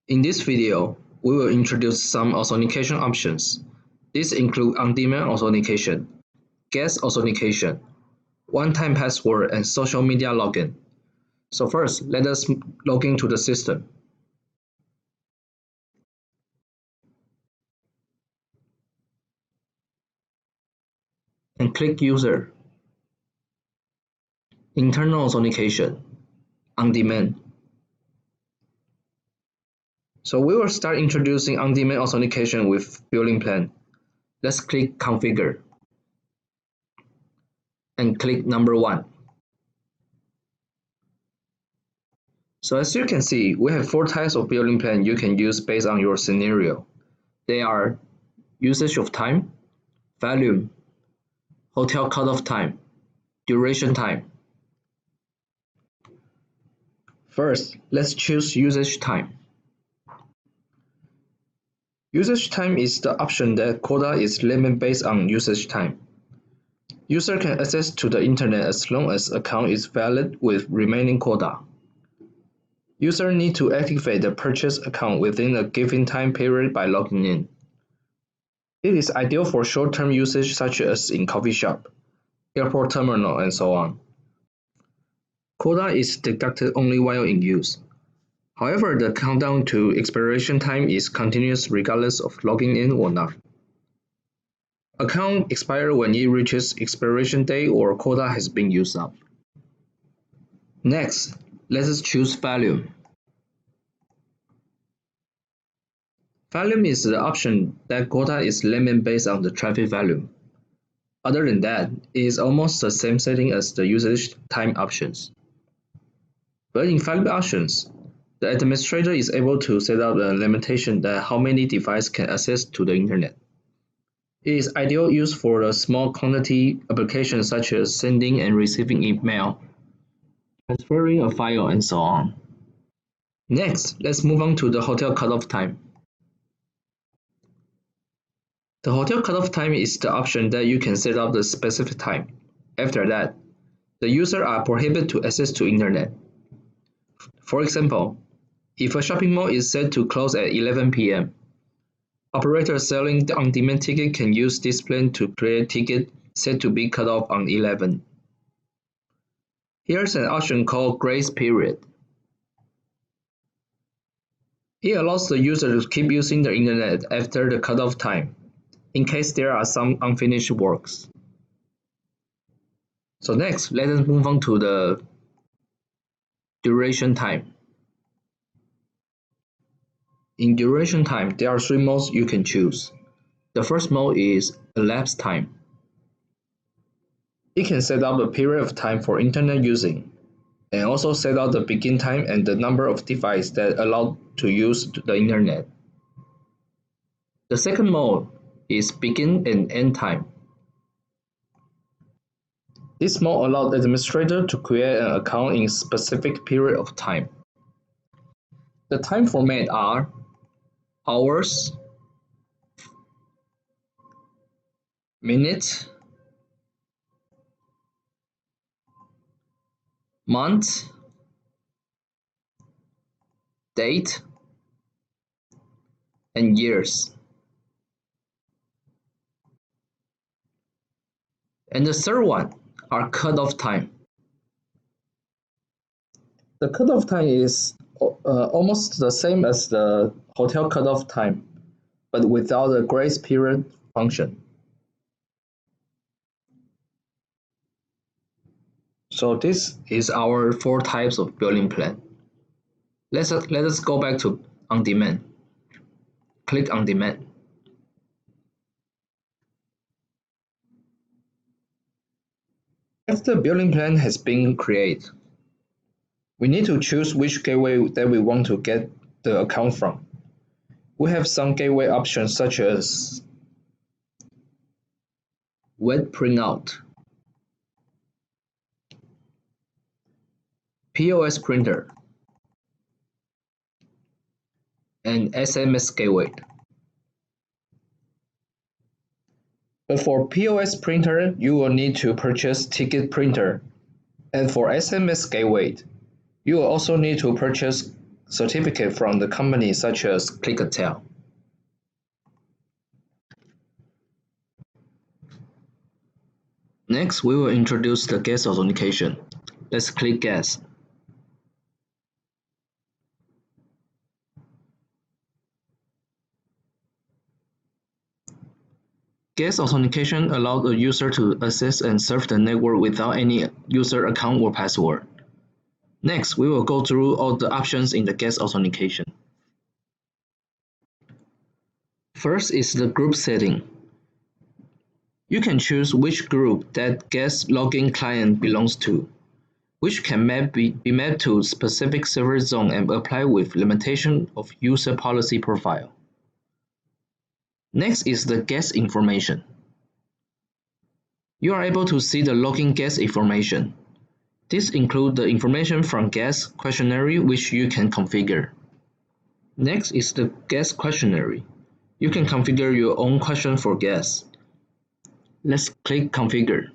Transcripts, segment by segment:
In this video, we will introduce some authentication options. These include on-demand authentication, guest authentication, one-time password, and social media login. So first, let us log into the system. And click User. Internal authentication, on-demand. So we will start introducing on-demand authentication with billing plan. Let's click Configure and click number 1. So as you can see, we have 4 types of billing plan you can use based on your scenario. They are usage of time, volume, hotel cutoff time, duration time. First, let's choose usage time. Usage time is the option that quota is limited based on usage time. User can access to the internet as long as account is valid with remaining quota. User need to activate the purchase account within a given time period by logging in. It is ideal for short-term usage such as in coffee shop, airport terminal, and so on. Quota is deducted only while in use. However, the countdown to expiration time is continuous regardless of logging in or not. Account expires when it reaches expiration date or quota has been used up. Next, let us choose volume. Volume is the option that quota is limited based on the traffic volume. Other than that, it is almost the same setting as the usage time options. But in volume options, the administrator is able to set up a limitation that how many devices can access to the internet. It is ideal use for a small quantity applications such as sending and receiving email, transferring a file, and so on. Next, let's move on to the hotel cutoff time. The hotel cutoff time is the option that you can set up the specific time. After that, the users are prohibited to access to internet. For example, if a shopping mall is set to close at 11 p.m., operators selling the on-demand ticket can use this plan to create ticket set to be cut off on 11. Here's an option called grace period. It allows the user to keep using the internet after the cutoff time, in case there are some unfinished works. So next, let us move on to the duration time. In duration time, there are 3 modes you can choose. The first mode is elapsed time. It can set up a period of time for internet using, and also set out the begin time and the number of devices that allow to use the internet. The second mode is begin and end time. This mode allows the administrator to create an account in a specific period of time. The time format are hours, minutes, month, date, and years. And the third one are cutoff time. The cutoff time is almost the same as the hotel cutoff time, but without the grace period function. So this is our 4 types of billing plan. Let us go back to on-demand. Click on-demand. After the billing plan has been created, we need to choose which gateway that we want to get the account from. We have some gateway options such as web printout, POS printer, and SMS gateway. But for POS printer, you will need to purchase ticket printer, and for SMS gateway, you will also need to purchase certificate from the company such as Click-a-Tell. Next, we will introduce the guest authentication. Let's click Guest. Guest authentication allows a user to access and surf the network without any user account or password. Next, we will go through all the options in the guest authentication. First is the group setting. You can choose which group that guest login client belongs to, which can be mapped to specific server zone and applied with limitation of user policy profile. Next is the guest information. You are able to see the login guest information. This includes the information from guest questionnaire which you can configure. Next is the guest questionnaire. You can configure your own question for guests. Let's click Configure.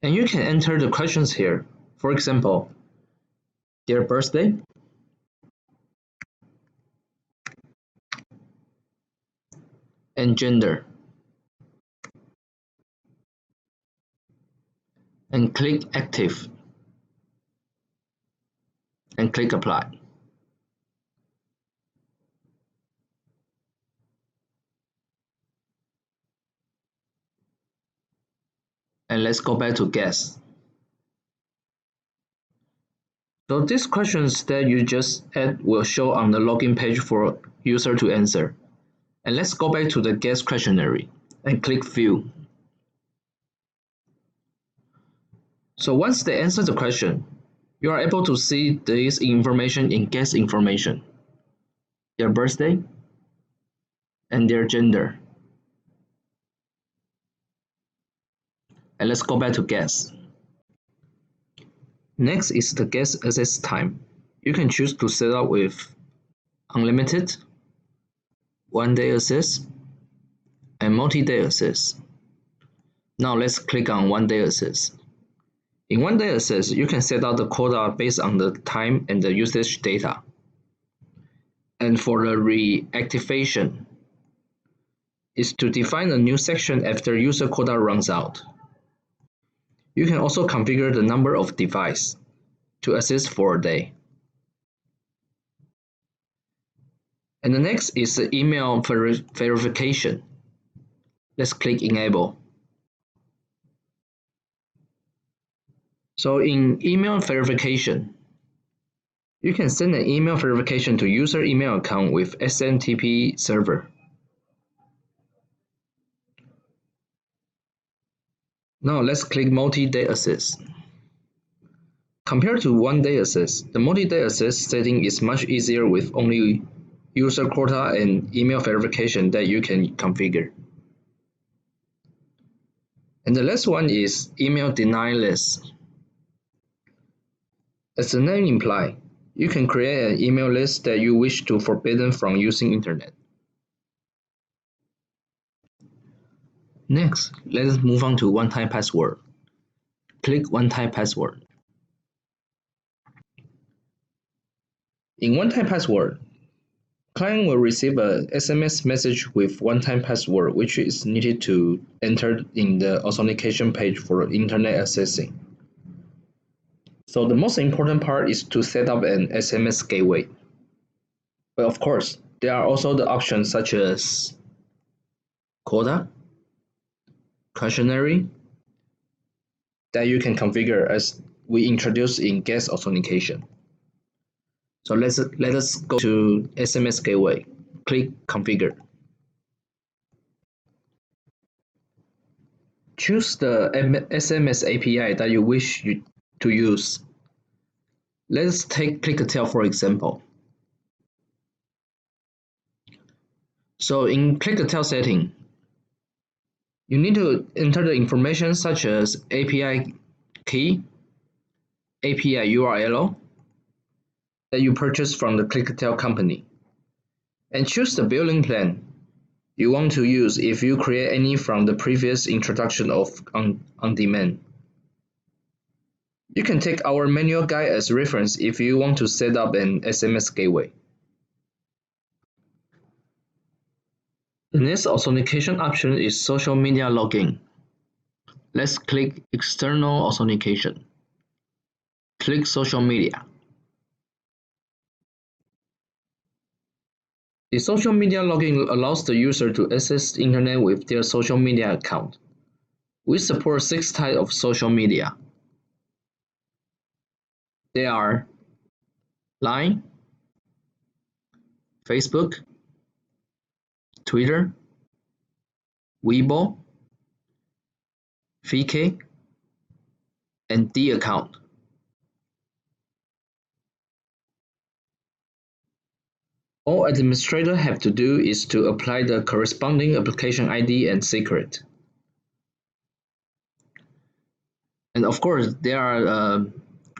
And you can enter the questions here. For example, their birthday, and gender. And click Active. And click Apply. And let's go back to Guest. So these questions that you just add will show on the login page for user to answer. And let's go back to the guest questionnaire and click View. So once they answer the question, you are able to see this information in guest information, their birthday, and their gender. And let's go back to guest. Next is the guest access time. You can choose to set up with unlimited, one-day access, and multi-day access. Now let's click on one-day access. In one-day access, you can set out the quota based on the time and the usage data. And for the reactivation, is to define a new section after user quota runs out. You can also configure the number of devices to access for a day. And the next is the email verification. Let's click Enable. So in email verification, you can send an email verification to user email account with SMTP server. Now let's click multi-day access. Compared to one-day access, the multi-day access setting is much easier with only user quota and email verification that you can configure. And the last one is email deny list. As the name implies, you can create an email list that you wish to forbidden from using internet. Next, let us move on to one-time password. Click one-time password. In one-time password, client will receive a SMS message with one-time password which is needed to enter in the authentication page for internet accessing. So the most important part is to set up an SMS gateway. But of course, there are also the options such as quota, questionnaire that you can configure as we introduced in guest authentication. So let us go to SMS gateway. Click Configure. Choose the SMS API that you wish to use. Let's take Click-a-Tell for example. So in Click-a-Tell setting, you need to enter the information such as API key, API URL that you purchased from the Click-a-Tell company, and choose the billing plan you want to use if you create any from the previous introduction of on-demand. You can take our manual guide as reference if you want to set up an SMS gateway. The next authentication option is social media login. Let's click External Authentication. Click Social Media. The social media login allows the user to access the internet with their social media account. We support 6 types of social media. They are Line, Facebook, Twitter, Weibo, VK, and D account. All administrators have to do is to apply the corresponding application ID and secret. And of course, there are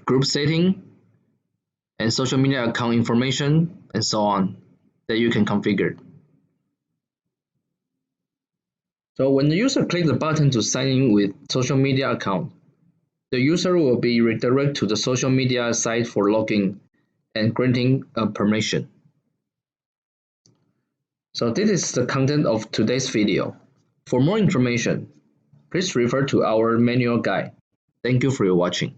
group setting and social media account information and so on that you can configure. So when the user clicks the button to sign in with social media account, the user will be redirected to the social media site for login and granting a permission. So this is the content of today's video. For more information, please refer to our manual guide. Thank you for your watching.